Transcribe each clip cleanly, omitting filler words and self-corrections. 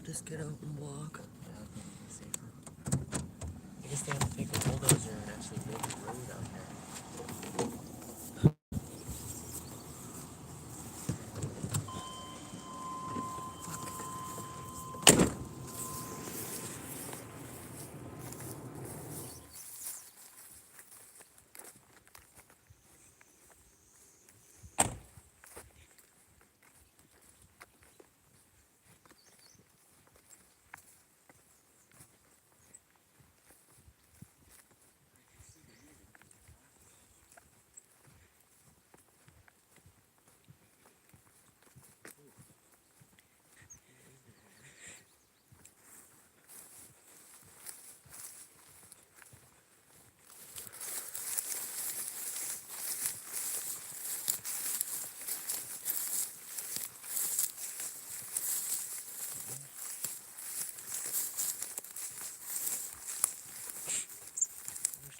just get out and walk. Yeah, that'd be safer. I guess they have to take a bulldozer and actually make a road out here.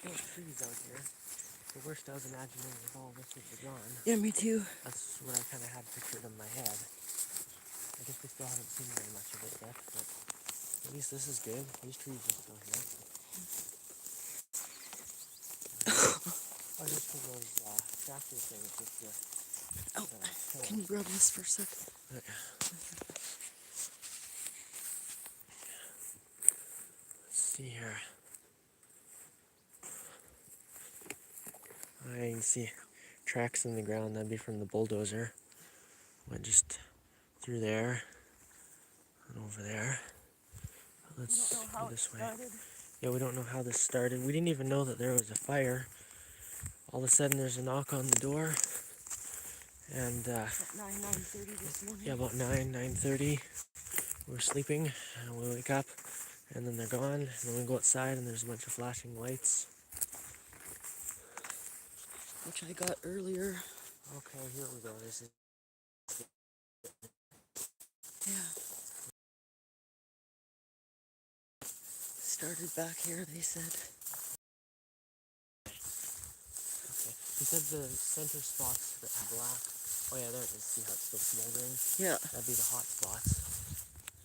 There's still trees out here. The worst I was imagining was all this would be gone. Yeah, me too. That's what I kind of had pictured in my head. I guess we still haven't seen very much of it yet, but at least this is good. These trees are still here. Oh, just for those tractor things with the... Oh, can you grab this for a sec? Let's see here. I can see tracks in the ground. That'd be from the bulldozer. Went just through there and over there. Let's go this way. Yeah, we don't know how this started. We didn't even know that there was a fire. All of a sudden there's a knock on the door. And At 9:30 this morning. yeah, about 9:30. We're sleeping and we wake up and then they're gone. And then we go outside and there's a bunch of flashing lights. Which I got earlier. Okay, here we go. This is... Yeah. Started back here, they said. Okay. He said the center spots that have black... Oh yeah, there it is. See how it's still smoldering? Yeah. That'd be the hot spots.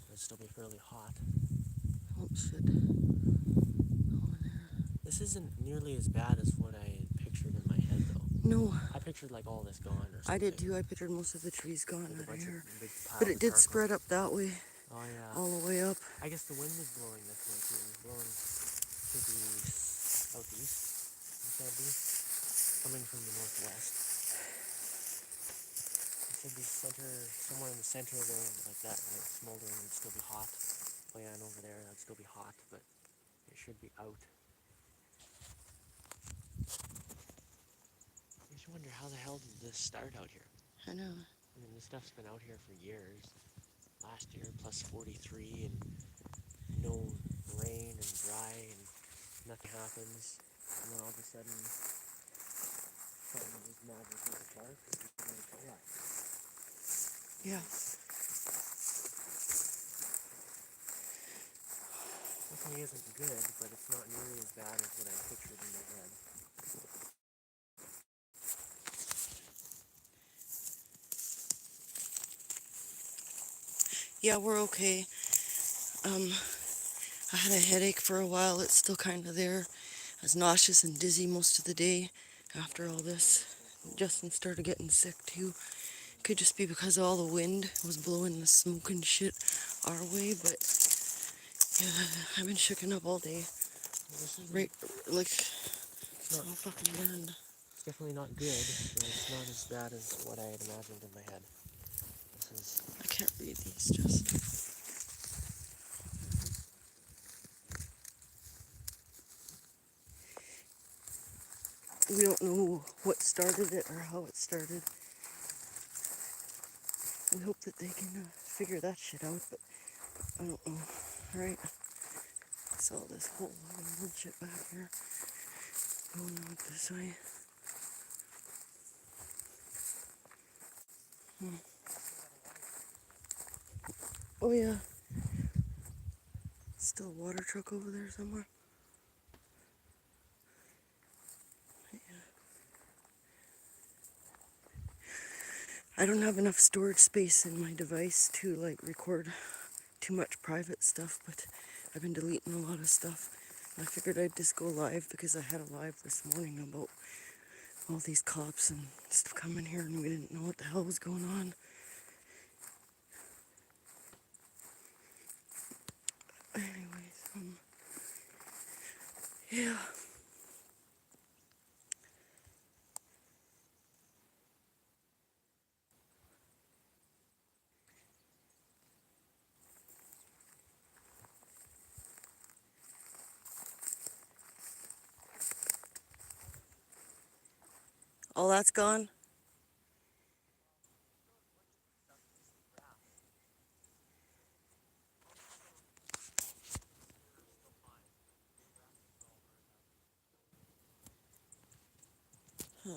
It'd still be fairly hot. Oh shit. Over there. This isn't nearly as bad as what I pictured in my head, though. No. I pictured like all this gone or something. I did too. I pictured most of the trees gone Like out here. but But it did spread up that way. Oh yeah. All the way up. I guess the wind is blowing this way too. It's blowing to the southeast, coming from the northwest. It should be somewhere in the center there, like that, where it's smoldering and still be hot. Oh yeah, and over there, that'd still be hot, but it should be out. I just wonder how the hell did this start out here? I know. I mean, this stuff's been out here for years. Last year, plus 43, and no rain and dry, and nothing happens. And then all of a sudden, something just magically sparks. And like, oh yeah. Yeah. Definitely isn't good, but it's not nearly as bad as what I pictured in my head. Yeah, we're okay. I had a headache for a while. It's still kind of there. I was nauseous and dizzy most of the day after all this. Justin started getting sick too. Could just be because all the wind was blowing the smoke and shit our way, but yeah, I've been shooken up all day. Right, like, It's not all fucking burned. It's definitely not good, but it's not as bad as what I had imagined in my head. This is... I can't read these, just. We don't know what started it or how it started. We hope that they can figure that shit out, but I don't know. Right? Saw this whole bullshit back here going out this way. Oh yeah. Still a water truck over there somewhere. Yeah. I don't have enough storage space in my device to like record too much private stuff, but I've been deleting a lot of stuff. I figured I'd just go live because I had a live this morning about all these cops and stuff coming here and we didn't know what the hell was going on. Anyways, yeah. All that's gone? Huh.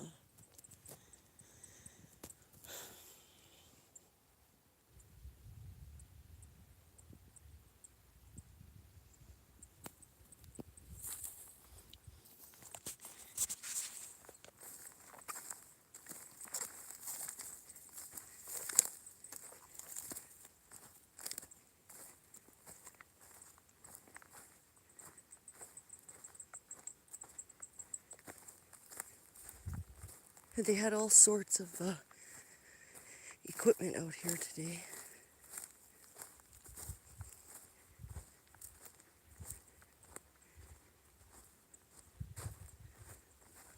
They had all sorts of equipment out here today.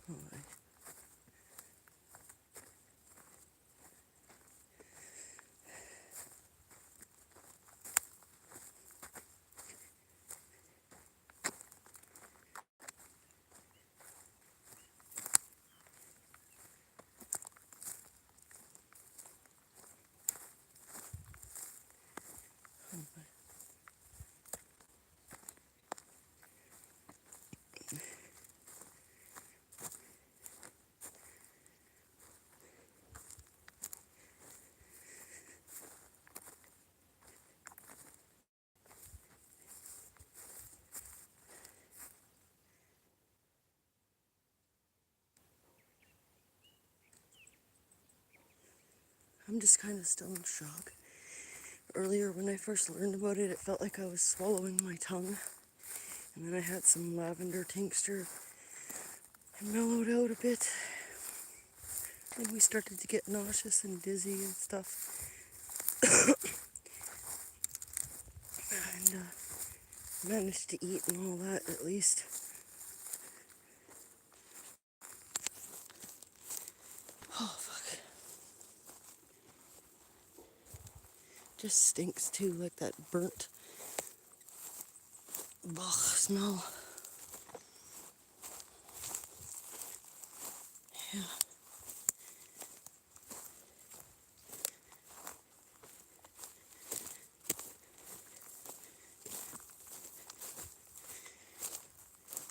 Oh, I'm just kind of still in shock. Earlier when I first learned about it, it felt like I was swallowing my tongue. And then I had some lavender tincture and mellowed out a bit. And we started to get nauseous and dizzy and stuff. And managed to eat and all that at least. Oh, fuck. Just stinks too, like that burnt smell. Yeah.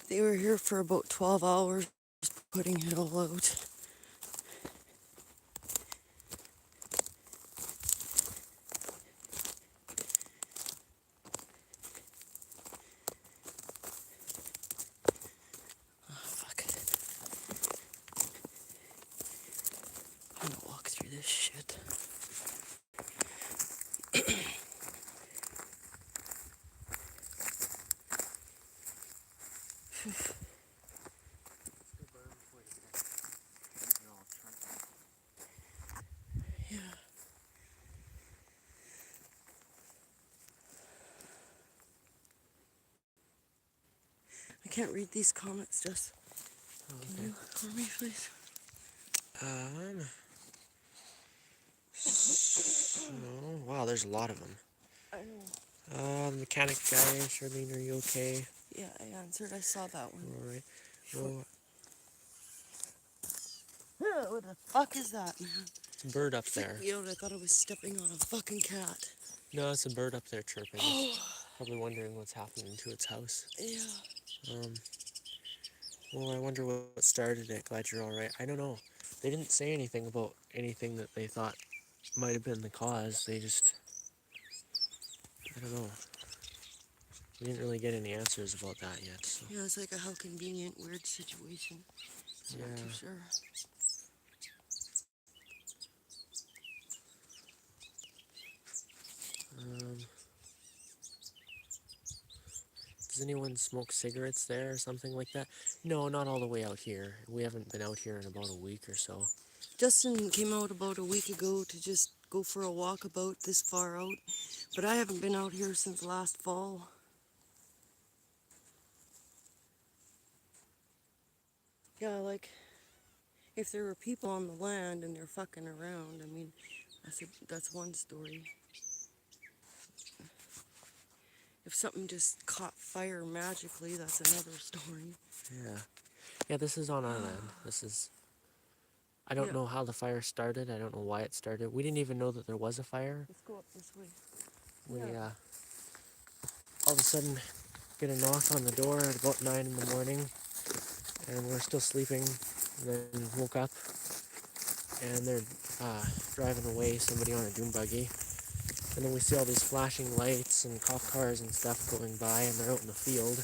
They were here for about 12 hours putting it all out. Oh, fuck. I'm gonna walk through this shit. Yeah. I can't read these comments, Jess. Can you for me, please? So, wow, there's a lot of them. I know. The mechanic guy, Charlene, are you okay? Yeah, I answered. I saw that one. Alright. Well, What the fuck is that, man? it's a bird up there. Freaked me out. I thought I was stepping on a fucking cat. No, it's a bird up there chirping. Probably wondering what's happening to its house. Yeah. Well, I wonder what started it. Glad you're alright. I don't know. They didn't say anything about anything that they thought might have been the cause. They just... I don't know. We didn't really get any answers about that yet, so... Yeah, it's like a how convenient, weird situation. Yeah. Not too sure. Um... Does anyone smoke cigarettes there or something like that? No, not all the way out here. We haven't been out here in about a week or so. Justin came out about a week ago to just go for a walk about this far out, but I haven't been out here since last fall. Yeah, like, if there were people on the land and they're fucking around, I mean, that's one story. If something just caught fire magically, that's another story. Yeah. Yeah, this is on our land. This is... I don't Yeah. know how the fire started. I don't know why it started. We didn't even know that there was a fire. Let's go up this way. We, Yeah. all of a sudden get a knock on the door at about 9 in the morning, and we're still sleeping, and then woke up, and they're driving away, somebody on a dune buggy. And then we see all these flashing lights and cop cars and stuff going by, and they're out in the field.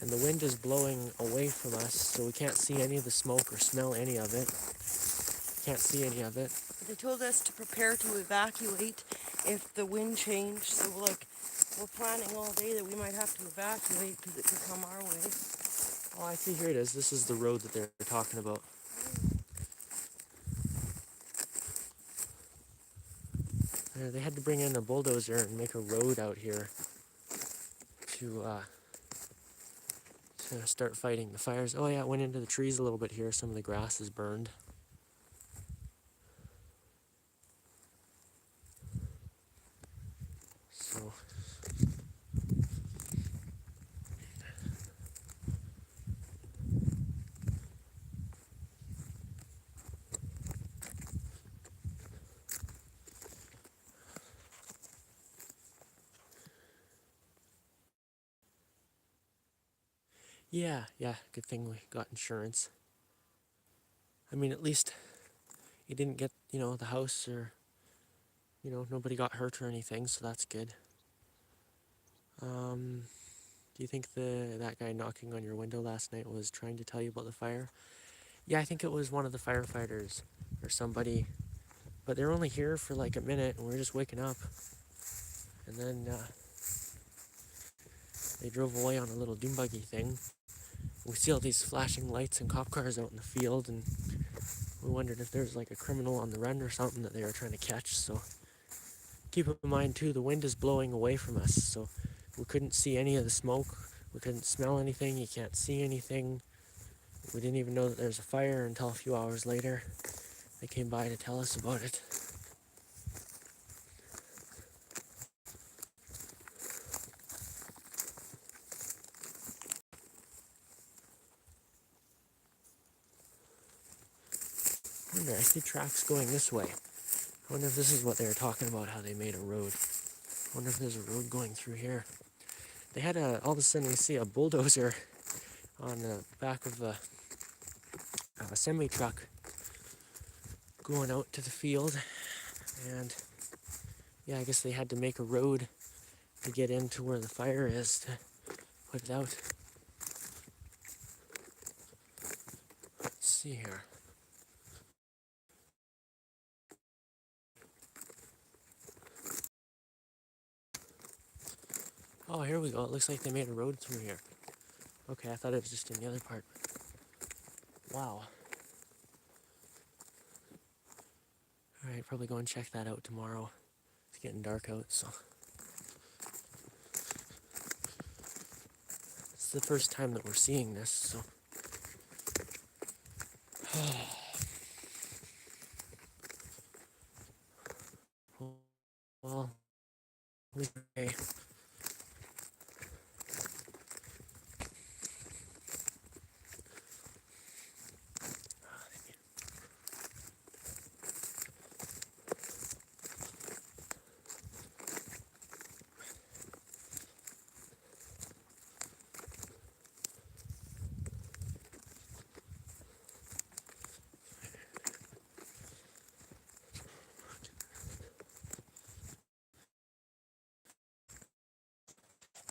And the wind is blowing away from us, so we can't see any of the smoke or smell any of it. Can't see any of it. They told us to prepare to evacuate if the wind changed, so like, we're planning all day that we might have to evacuate because it could come our way. Oh, I see, here it is. This is the road that they're talking about. They had to bring in a bulldozer and make a road out here to start fighting the fires. Oh yeah, it went into the trees a little bit here. Some of the grass is burned. So... Yeah, good thing we got insurance. I mean, at least you didn't get, the house or, nobody got hurt or anything, so that's good. Do you think that guy knocking on your window last night was trying to tell you about the fire? Yeah, I think it was one of the firefighters or somebody, but they're only here for like a minute, and we're just waking up. And then they drove away on a little dune buggy thing. We see all these flashing lights and cop cars out in the field, and we wondered if there's like a criminal on the run or something that they were trying to catch. So keep in mind too, the wind is blowing away from us, so we couldn't see any of the smoke. We couldn't smell anything. You can't see anything. We didn't even know that there's a fire until a few hours later. They came by to tell us about it. I wonder, I see tracks going this way. I wonder if this is what they were talking about, how they made a road. I wonder if there's a road going through here. They had all of a sudden we see a bulldozer on the back of a semi truck going out to the field, and yeah, I guess they had to make a road to get into where the fire is to put it out. Let's see here. Oh, here we go. It looks like they made a road through here. Okay, I thought it was just in the other part. Wow. Alright, probably go and check that out tomorrow. It's getting dark out, so. It's the first time that we're seeing this, so. Well, okay.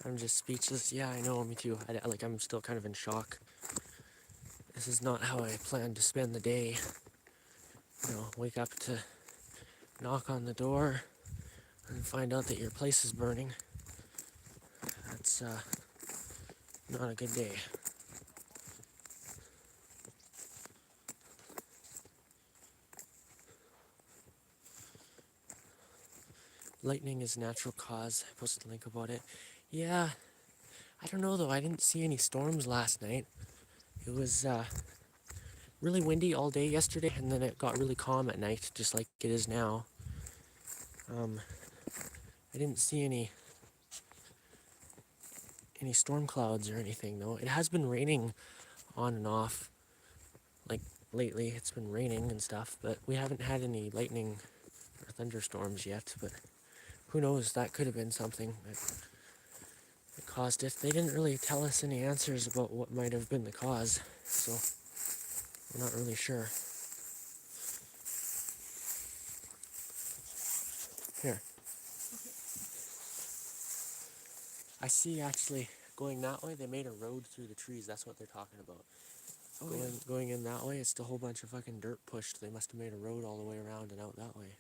I'm just speechless. Yeah, I know, me too. I'm still kind of in shock. This is not how I planned to spend the day. Wake up to knock on the door and find out that your place is burning. That's Not a good day. Lightning is natural cause. I posted a link about it. Yeah, I don't know though. I didn't see any storms last night. It was really windy all day yesterday, and then it got really calm at night, just like it is now. I didn't see any storm clouds or anything though. It has been raining on and off, like lately. It's been raining and stuff, but we haven't had any lightning or thunderstorms yet. But who knows? That could have been something that caused it. They didn't really tell us any answers about what might have been the cause, so we're not really sure. Here. I see actually going that way, they made a road through the trees. That's what they're talking about. Oh, Going in that way, it's a whole bunch of fucking dirt pushed. They must have made a road all the way around and out that way.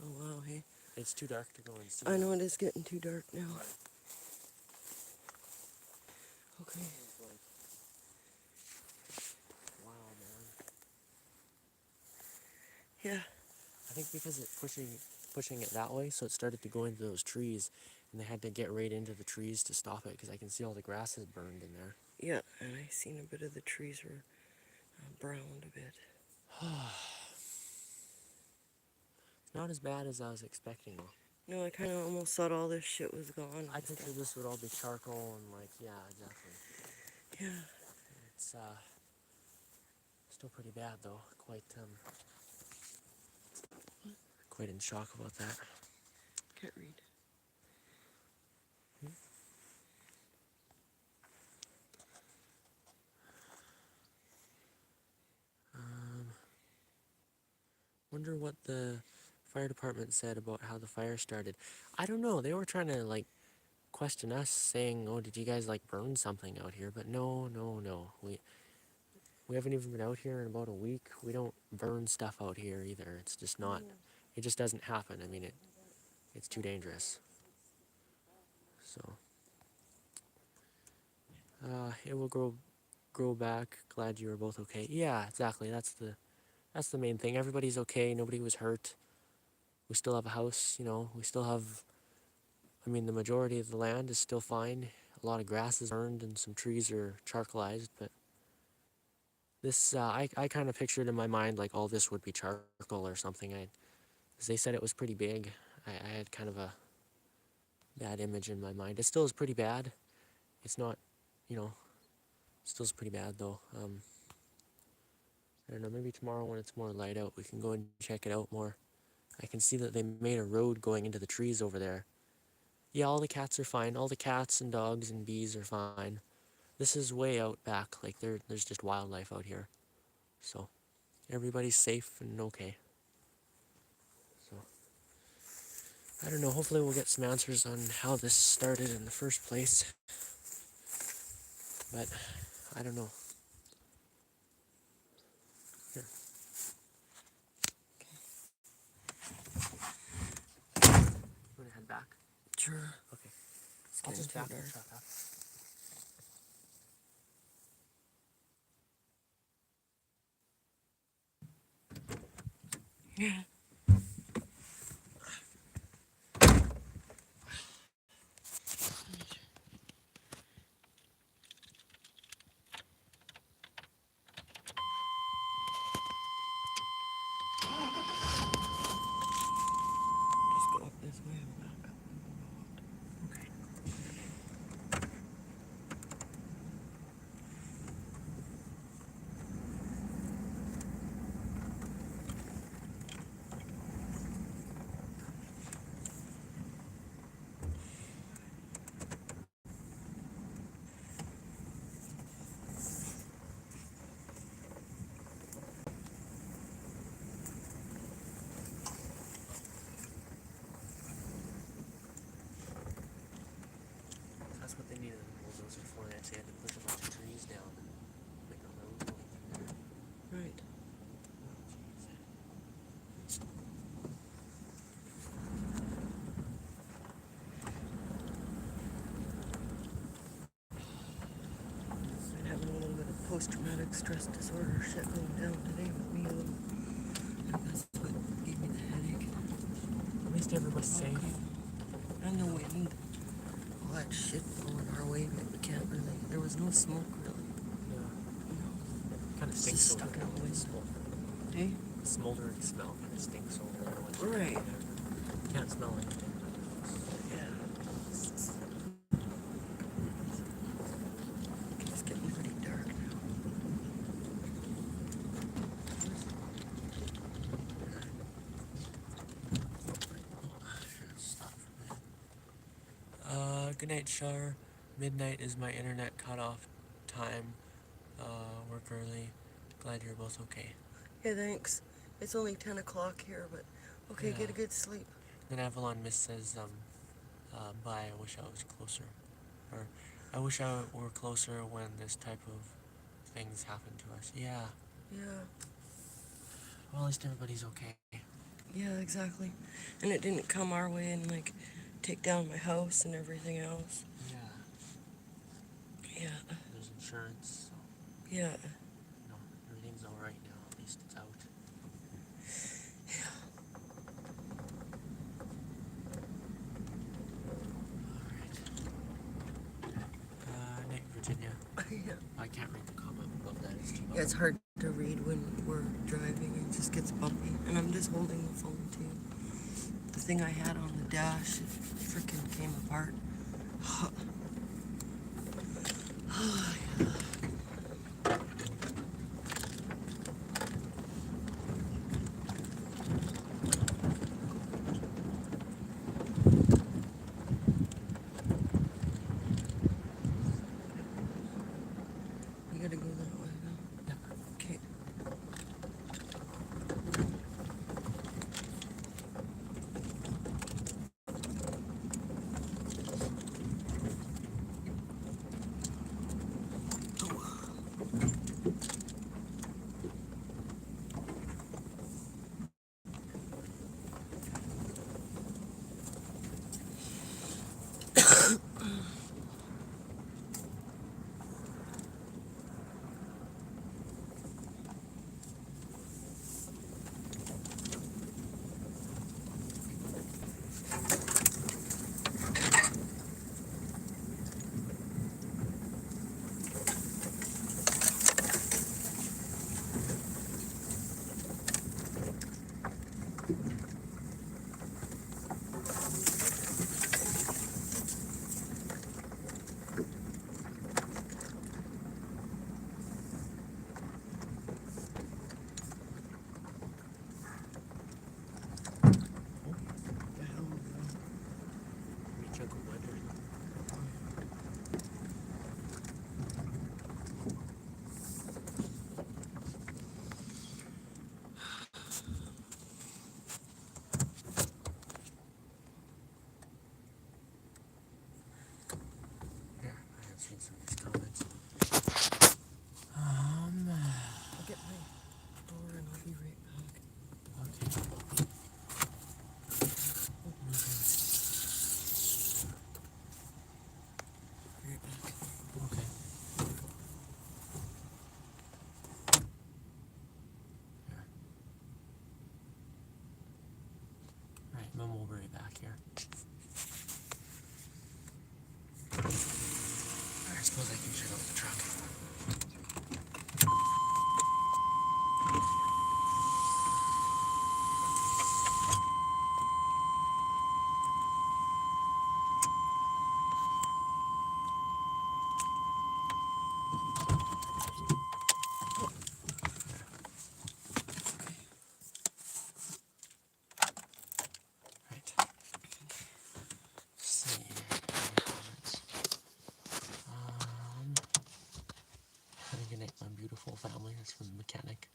oh wow, hey. It's too dark to go and see. I know it is getting too dark now. Okay. Wow, man. Yeah. I think because it's pushing it that way, so it started to go into those trees, and they had to get right into the trees to stop it, because I can see all the grass is burned in there. Yeah, and I seen a bit of the trees were browned a bit. Not as bad as I was expecting. No, I kind of almost thought all this shit was gone. I pictured this would all be charcoal and like, yeah, exactly. Yeah. It's still pretty bad though. Quite in shock about that. Can't read. Wonder what the fire department said about how the fire started. I don't know. They were trying to like question us, saying, "Oh, did you guys like burn something out here?" But no. We haven't even been out here in about a week. We don't burn stuff out here either. It's just not. It just doesn't happen. I mean, it's too dangerous. So, it will grow back. Glad you were both okay. Yeah, exactly. That's the main thing. Everybody's okay. Nobody was hurt. We still have a house. We still have. I mean, the majority of the land is still fine. A lot of grass is burned and some trees are charcoalized, but this, I kind of pictured in my mind like all this would be charcoal or something. Because they said it was pretty big. I had kind of a bad image in my mind. It still is pretty bad. It's not, still is pretty bad though. I don't know, maybe tomorrow when it's more light out, we can go and check it out more. I can see that they made a road going into the trees over there. Yeah, all the cats are fine. All the cats and dogs and bees are fine. This is way out back. Like, there's just wildlife out here. So, everybody's safe and okay. So, I don't know. Hopefully we'll get some answers on how this started in the first place. But, I don't know. Here. You want to head back? Sure. Okay. It's I'll getting just too back the dark. truck up. Yeah. Just go up this way and back up. Okay. post-traumatic stress disorder shit going down today with me, though. And that's what gave me the headache. At least everybody's safe. And the wind. All that shit blowing our way, but we can't really. There was no smoke, really. Yeah. No. Kind of It's stinks just over stuck there. out the wind. Smoke. Eh? The smoldering smell kind of stinks over there. Once you Right. get there. Can't smell anything. Yeah. It's getting pretty dark now. Good night, Shar. Midnight is my internet cutoff time. Work early. Glad you're both okay. Yeah, thanks. It's only 10 o'clock here, but okay, Yeah. get a good sleep. Then Avalon Miss says, bye, I wish I was closer. Or, I wish I were closer when this type of things happen to us. Yeah. Yeah. Well, at least everybody's okay. Yeah, exactly. And it didn't come our way and, like, take down my house and everything else. Yeah. Yeah. There's insurance, so, Yeah. everything's alright now. At least it's out. Alright. Night, Virginia. Yeah. I can't read the comment above that. It's too Yeah, it's hard to read when we're driving. It just gets bumpy. And I'm just holding the phone, too. The thing I had on the dash, it freaking came apart. You gotta go that way, though. Yeah. Okay. The hell was that? Reach Uncle Mud. Yeah, I have seen some of these comments. I'll get my door and I'll be right back. Okay. Right back. Okay. Here. Alright, Mom will be right back here. I suppose I can shut off the truck. Right. See. Any comments? Having good night, my beautiful family. That's from the mechanic.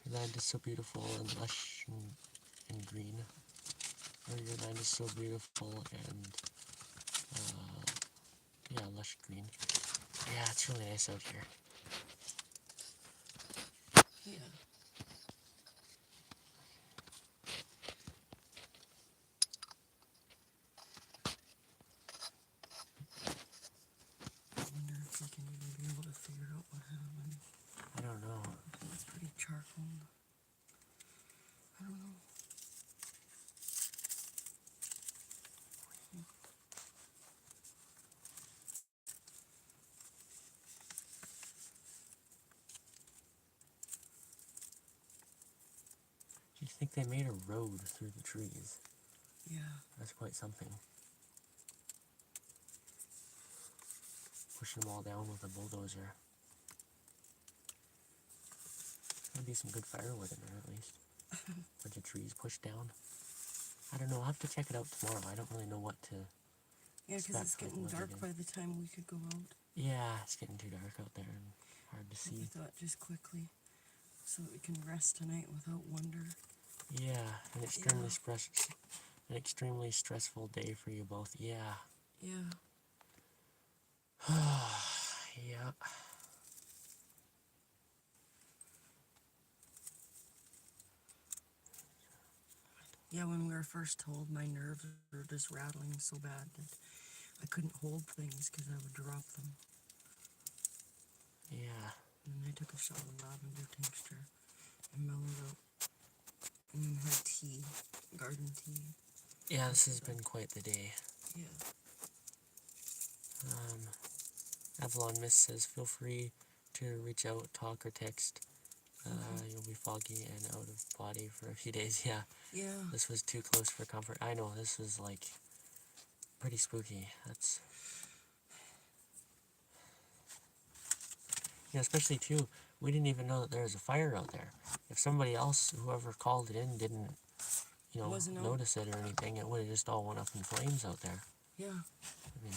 Your land is so beautiful and lush and green. Or your land is so beautiful and yeah, lush green. Yeah, it's really nice out here. Yeah. I wonder if we phone. I don't know. Do you think they made a road through the trees? Yeah. That's quite something. Pushing them all down with a bulldozer. There'd be some good firewood in there at least. Bunch of trees pushed down. I don't know, I'll have to check it out tomorrow. I don't really know what to Yeah, because it's expect. getting dark by the time we could go out. Yeah, it's getting too dark out there and hard to So we see. thought just quickly, so that we can rest tonight without wonder. Yeah, an extremely stressful day for you both. Yeah. Yeah. Yeah. Yeah, when we were first told, my nerves were just rattling so bad that I couldn't hold things because I would drop them. Yeah. And then I took a shot of lavender tincture and mellowed out. And then had tea, garden tea. Yeah, this has been quite the day. Yeah. Avalon Mist says, feel free to reach out, talk, or text. You'll be foggy and out of body for a few days. Yeah, Yeah. this was too close for comfort. I know, this was like pretty spooky. That's... Yeah, especially too, we didn't even know that there was a fire out there. If somebody else, whoever called it in, didn't, notice it or anything, it would have just all went up in flames out there. Yeah. I mean,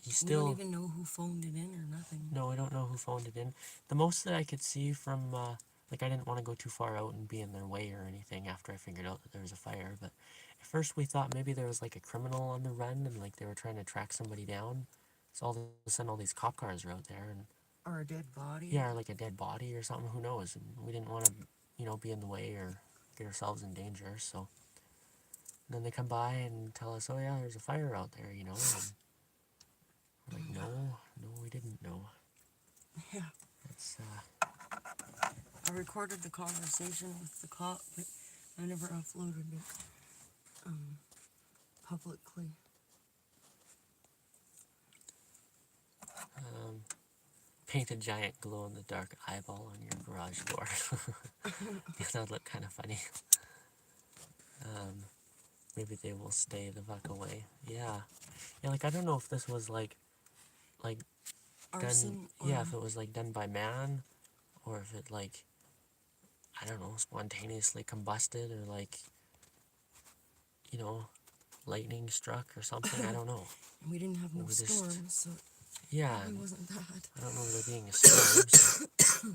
We don't even know who phoned it in or nothing. No, I don't know who phoned it in. The most that I could see from, like, I didn't want to go too far out and be in their way or anything after I figured out that there was a fire, but at first we thought maybe there was, like, a criminal on the run and, like, they were trying to track somebody down. So all of a sudden all these cop cars are out there and... Or a dead body. Yeah, or like a dead body or something, who knows. And we didn't want to, be in the way or get ourselves in danger, so... And then they come by and tell us, oh yeah, there's a fire out there, and... We're like, no, we didn't know. Yeah. It's, I recorded the conversation with the cop, but I never uploaded it publicly. paint a giant glow-in-the-dark eyeball on your garage door. That would look kind of funny. Maybe they will stay the fuck away. Yeah. Yeah, like, I don't know if this was, like Arson. done... Yeah, if it was, like, done by man, or if it, like, I don't know, spontaneously combusted, or, like, lightning struck or something. I don't know. We didn't have no storms, so yeah, it wasn't that. I don't know there being a storm, so...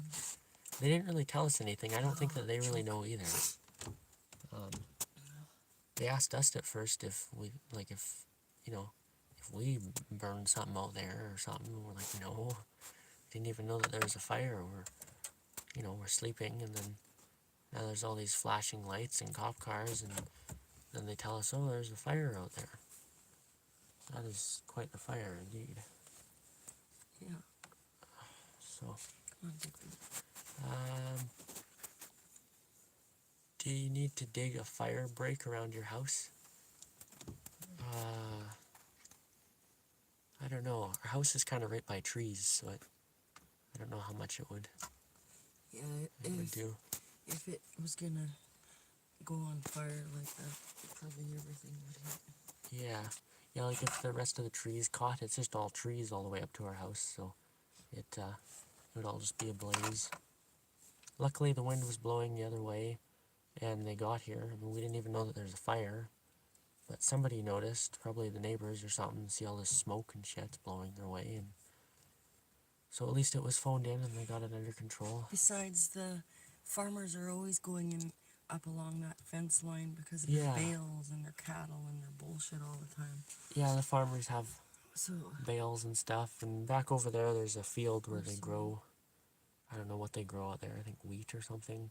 They didn't really tell us anything. I don't think that they really know either. They asked us at first if we, like, if we burned something out there or something. We're like, no. Didn't even know that there was a fire. We're sleeping, and then now there's all these flashing lights and cop cars, and then they tell us, oh, there's a fire out there. That is quite the fire, indeed. Yeah. So, Come on, Digby. do you need to dig a fire break around your house? I don't know. Our house is kind of right by trees, so I don't know how much it would, Yeah, would do. if it was gonna go on fire like that, probably everything would hit. Yeah. Yeah, like if the rest of the trees caught, it's just all trees all the way up to our house, so it would all just be ablaze. Luckily, the wind was blowing the other way, and they got here. I mean, we didn't even know that there's a fire, but somebody noticed, probably the neighbors or something, see all this smoke and shit blowing their way, and so at least it was phoned in and they got it under control. Besides, the farmers are always going in up along that fence line because of their bales and their cattle and their bullshit all the time. Yeah, the farmers have So bales and stuff, and back over there's a field where they grow, I don't know what they grow out there, I think wheat or something,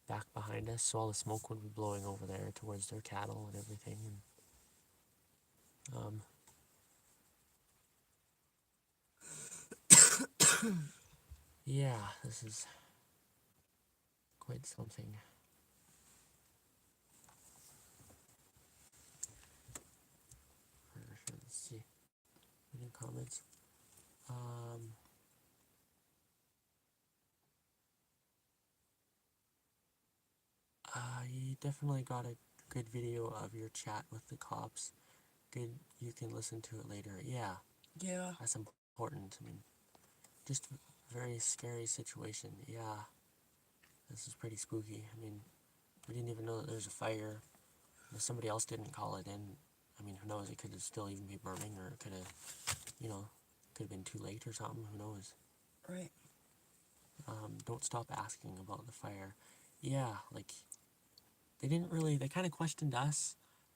back behind us, so all the smoke would be blowing over there towards their cattle and everything, and, yeah, this is quite something. Let's see. Any comments? You definitely got a good video of your chat with the cops. Good, you can listen to it later. Yeah, Yeah. that's important. I mean, just a very scary situation. Yeah, this is pretty spooky. I mean, we didn't even know that there's a fire. If somebody else didn't call it in, I mean, who knows? It could have still even be burning, or it could have, could have been too late or something. Who knows? Right. Don't stop asking about the fire. Yeah, like, they kind of questioned us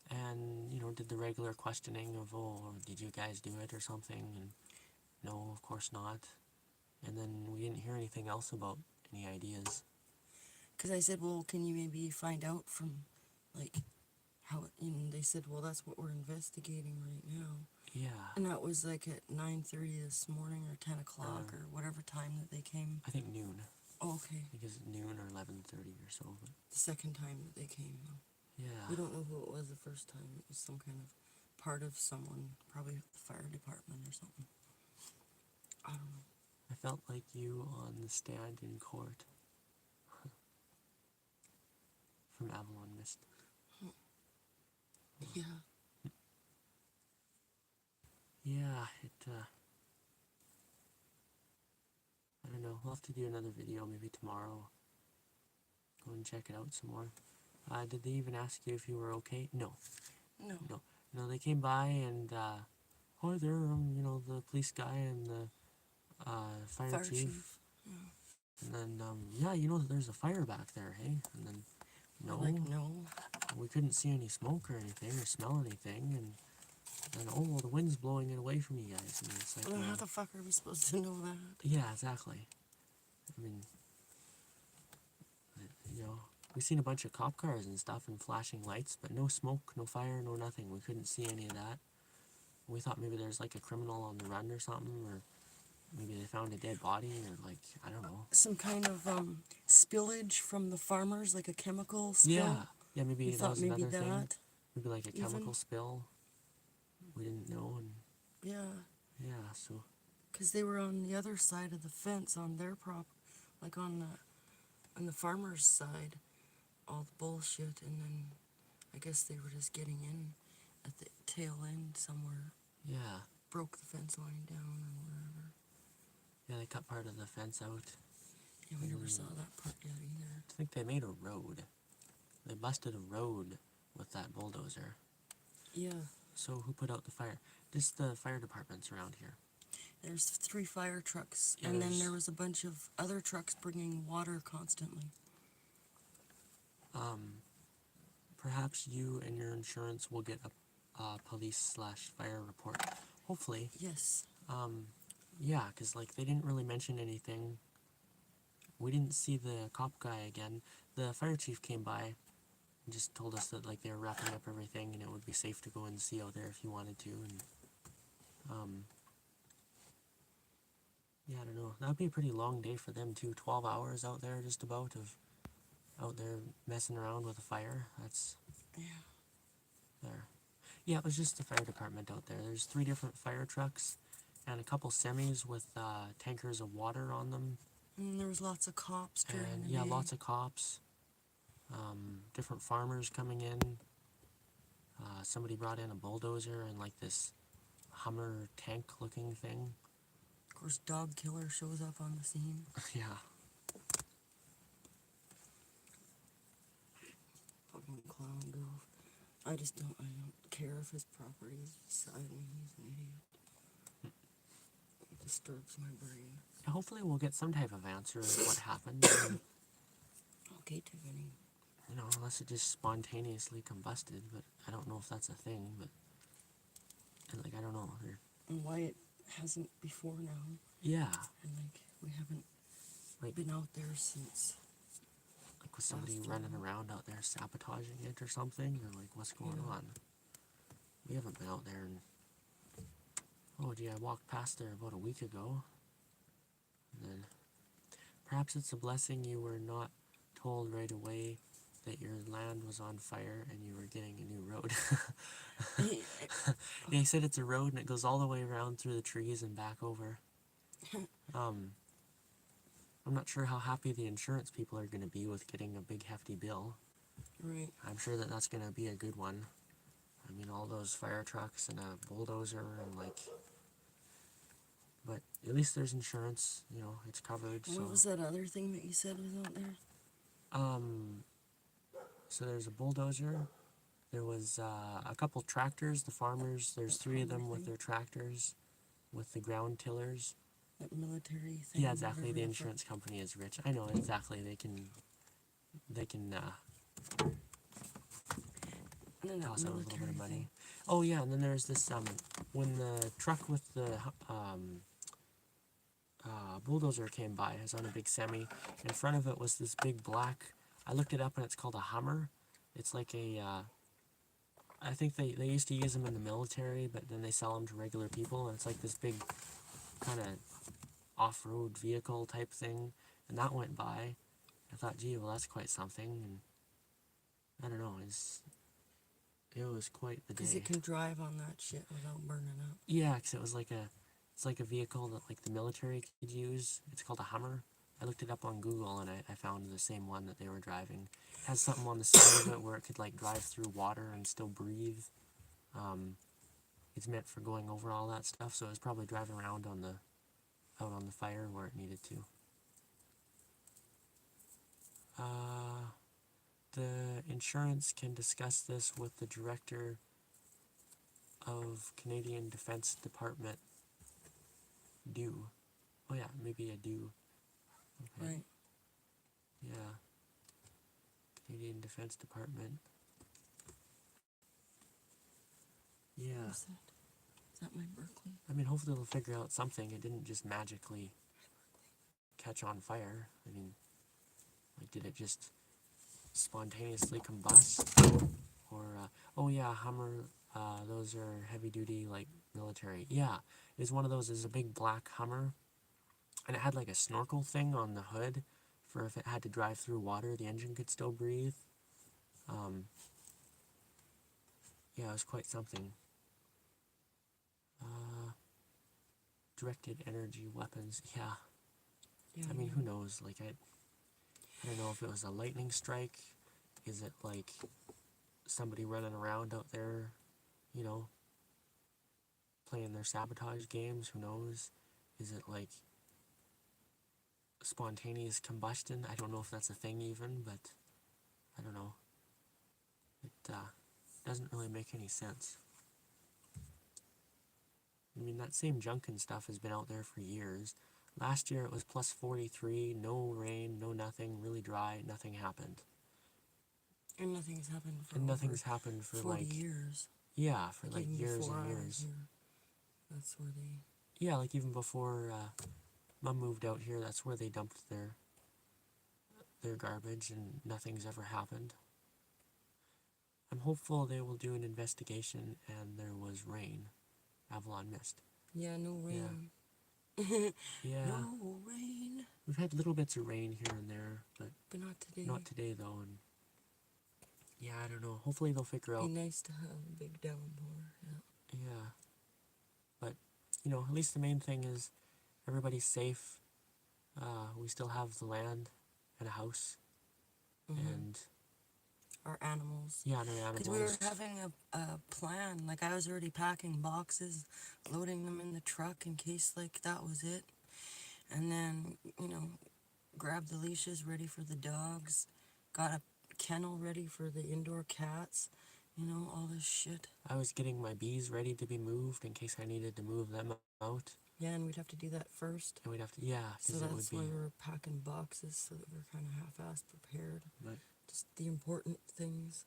and, did the regular questioning of, oh, did you guys do it or something? And no, of course not. And then we didn't hear anything else about any ideas. Because I said, well, can you maybe find out from, like, how, and they said, well, that's what we're investigating right now. Yeah, And that was like at 9:30 this morning or 10 o'clock or whatever time that they came. I think noon. Oh, okay. I think it's noon or 11:30 or so. But The second time that they came, though. yeah, We don't know who it was the first time. It was some kind of part of someone, probably the fire department or something. I don't know. I felt like you on the stand in court from Avalon Mist. Yeah. Yeah, I don't know. We'll have to do another video maybe tomorrow. Go and check it out some more. Did they even ask you if you were okay? No. No. No, they came by and, hi there, the police guy and the, fire chief. Yeah. And then, there's a fire back there, hey? And then, no. Like, no. We couldn't see any smoke or anything or smell anything. And then, oh, well, the wind's blowing it away from you guys. And it's like, Well, then how the fuck are we supposed to know that? yeah, exactly. I mean, we've seen a bunch of cop cars and stuff and flashing lights, but no smoke, no fire, no nothing. We couldn't see any of that. We thought maybe there's like a criminal on the run or something, or maybe they found a dead body, or like, I don't know. Some kind of spillage from the farmers, like a chemical spill. Yeah, maybe We that thought was maybe another thing. that. Maybe like a even. chemical spill. We didn't know, and Yeah. so Because they were on the other side of the fence on their like on the farmer's side, all the bullshit, and then I guess they were just getting in at the tail end somewhere, yeah, broke the fence line down or whatever. yeah, they cut part of the fence out. Yeah, we never saw that part yet either. I think they made a road. They busted a road with that bulldozer. Yeah, So who put out the fire? Just the fire departments around here. there's 3 fire trucks, Yeah, and then there's- there was a bunch of other trucks bringing water constantly. Perhaps you and your insurance will get a police/fire report. Hopefully. Yes. Yeah, because, like, they didn't really mention anything. We didn't see the cop guy again. The fire chief came by and just told us that, like, they were wrapping up everything and it would be safe to go and see out there if you wanted to. And, yeah, I don't know. That would be a pretty long day for them, too. 12 hours out there, just about, of out there messing around with a fire. That's Yeah. there. Yeah, it was just the fire department out there. There's 3 different fire trucks and a couple semis with tankers of water on them. And there was lots of cops during And the yeah, day. lots of cops. Different farmers coming in. Somebody brought in a bulldozer and like this Hummer tank looking thing. Of course, dog killer shows up on the scene. Yeah. Fucking clown goof. I don't care if his property is beside me. He's an idiot. It disturbs my brain. Hopefully we'll get some type of answer of what happened. And, Okay, Tiffany. unless it just spontaneously combusted, but I don't know if that's a thing, but and like I don't know. And why it hasn't before now. Yeah. And like, we haven't Like- been out there since. Like was somebody Last running time. around out there sabotaging it or something? Or like what's going Yeah. on? We haven't been out there and oh gee, I walked past there about a week ago. And then perhaps it's a blessing you were not told right away that your land was on fire and you were getting a new road. They said it's a road and it goes all the way around through the trees and back over. I'm not sure how happy the insurance people are going to be with getting a big hefty bill. Right. I'm sure that that's going to be a good one. I mean, all those fire trucks and a bulldozer and like, but at least there's insurance, you know, it's covered. What was that other thing that you said was out there? So there's a bulldozer. There was a couple tractors. The farmers, there's 3 of them with their tractors, with the ground tillers. That military thing. Yeah, exactly. The whatever. insurance company is rich. I know exactly. They can And then that toss out a little bit military of money. thing. Oh yeah, and then there's this when the truck with the bulldozer came by, it was on a big semi. In front of it was this big black. I looked it up and it's called a Hummer. It's like a I think they used to use them in the military, but then they sell them to regular people, and it's like this big kind of off-road vehicle type thing. And that went by. I thought, gee, well, that's quite something. And I don't know, it was quite the day. Because it can drive on that shit without burning up. Yeah, because it's like a vehicle that like the military could use. It's called a Hummer. I looked it up on Google and I found the same one that they were driving. It has something on the side of it where it could like drive through water and still breathe. It's meant for going over all that stuff, so it was probably driving around out on the fire where it needed to. The insurance can discuss this with the director of Canadian Defense Department. Do. Oh yeah, maybe a do. Okay. Right. Yeah. Canadian Defense Department. Yeah. What's that? Is that my Berkeley? I mean, hopefully they'll figure out something. It didn't just magically catch on fire. I mean, like, did it just spontaneously combust? Or, oh yeah, Hummer, those are heavy duty, like, military. Yeah, it's one of those, is a big black Hummer. And it had like a snorkel thing on the hood for if it had to drive through water, the engine could still breathe. Yeah, it was quite something. Directed energy weapons, yeah. Yeah. I mean, who knows? Like, I don't know if it was a lightning strike. Is it like somebody running around out there, you know, playing their sabotage games? Who knows? Is it like spontaneous combustion? I don't know if that's a thing even, but I don't know. It doesn't really make any sense. I mean, that same Junkin stuff has been out there for years. Last year it was plus 43, no rain, no nothing, really dry, nothing happened. And nothing's happened for And nothing's over happened for 40 like, years. yeah, for like Even years before and I was years. here. That's where they... Yeah, like even before Mom moved out here, that's where they dumped their garbage, and nothing's ever happened. I'm hopeful they will do an investigation and there was rain. Avalon mist. Yeah, no rain. Yeah. No rain. We've had little bits of rain here and there, but not today. not today though. And yeah, I don't know. Hopefully they'll figure out. Be nice to have a big downpour. Yeah. Yeah. But, you know, at least the main thing is everybody's safe. We still have the land and a house. And Our animals. yeah, and our Because animals. we were having a plan. Like, I was already packing boxes, loading them in the truck in case, like, that was it. And then, you know, grabbed the leashes ready for the dogs. Got a kennel ready for the indoor cats. You know, all this shit. I was getting my bees ready to be moved in case I needed to move them out. Yeah, and we'd have to do that first. And we'd have to, yeah, So because it would that's be. why we were packing boxes, so that we're kind of half-assed prepared. But, Just the important things.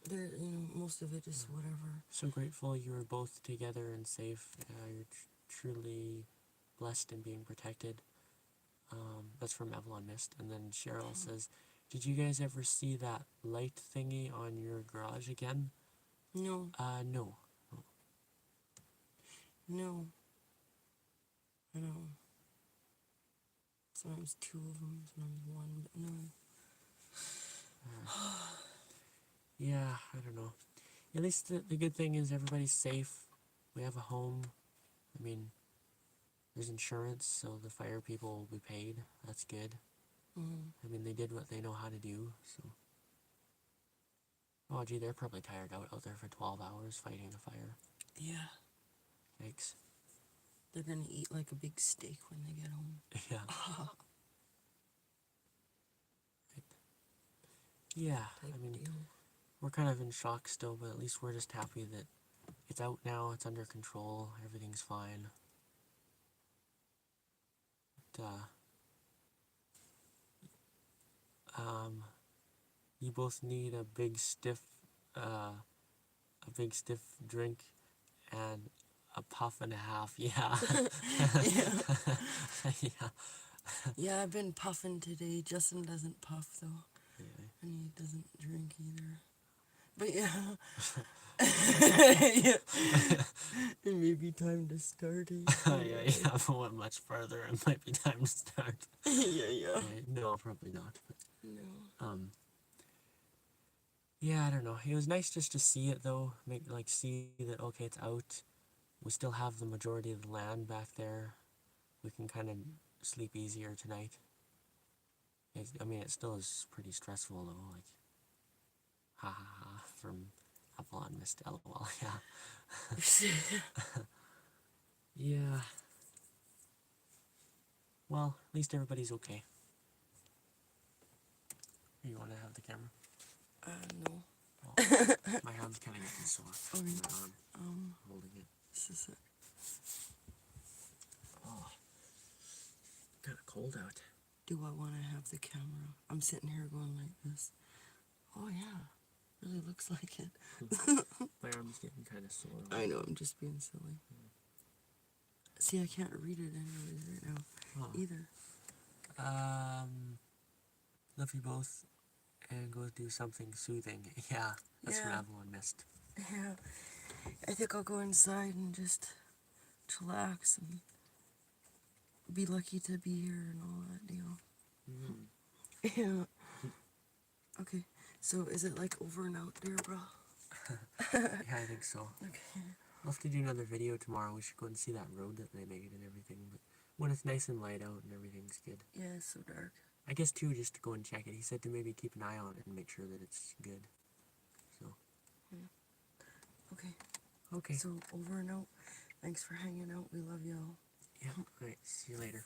There, you know, most of it is whatever. so grateful you were both together and safe. You're truly blessed and being protected. That's from Avalon Mist. And then Cheryl says, did you guys ever see that light thingy on your garage again? No, No. no. I know. Sometimes two of them, sometimes one, but no. Yeah, I don't know. At least the good thing is everybody's safe. We have a home. I mean, there's insurance, so the fire people will be paid. That's good. I mean, they did what they know how to do, so. Oh, gee, they're probably tired out there for 12 hours fighting a fire. Yeah, Yikes. they're gonna eat like a big steak when they get home. Yeah. Yeah, Type I mean, deal. we're kind of in shock still, but at least we're just happy that it's out now, it's under control, everything's fine. But, you both need a big stiff drink and a puff and a half. Yeah. Yeah. Yeah, I've been puffing today. Justin doesn't puff though, Yeah. and he doesn't drink either. But yeah. It may be time to start it. Yeah, but went much further. It might be time to start. Yeah. No, probably not. But, No. yeah, I don't know. It was nice just to see it though. See that okay, it's out. We still have the majority of the land back there. We can kind of sleep easier tonight. I mean, it still is pretty stressful though. Like, ha ha ha, from Avalon Mist, LOL. Yeah. Yeah. Well, at least everybody's okay. You want to have the camera? No. Oh, my arm's kind of getting sore. Okay. My arm, holding it. This is it. Oh, kind of cold out. Do I want to have the camera? I'm sitting here going like this. Oh yeah, really looks like it. My arm's getting kind of sore. I know, I'm just being silly. See, I can't read it anyways right now either. Love you both, and go do something soothing. Yeah, that's from Yeah. Avalon Mist. Yeah, I think I'll go inside and just chillax and be lucky to be here and all that deal. Yeah. Okay, so is it like over and out there, bro? Yeah, I think so. Okay. I'll have to do another video tomorrow. We should go and see that road that they made and everything. But when it's nice and light out and everything's good. Yeah, it's so dark. I guess too, just to go and check it. He said to maybe keep an eye on it and make sure that it's good. So. Okay. Okay. So over and out. Thanks for hanging out. We love y'all. Yeah. Alright. See you later.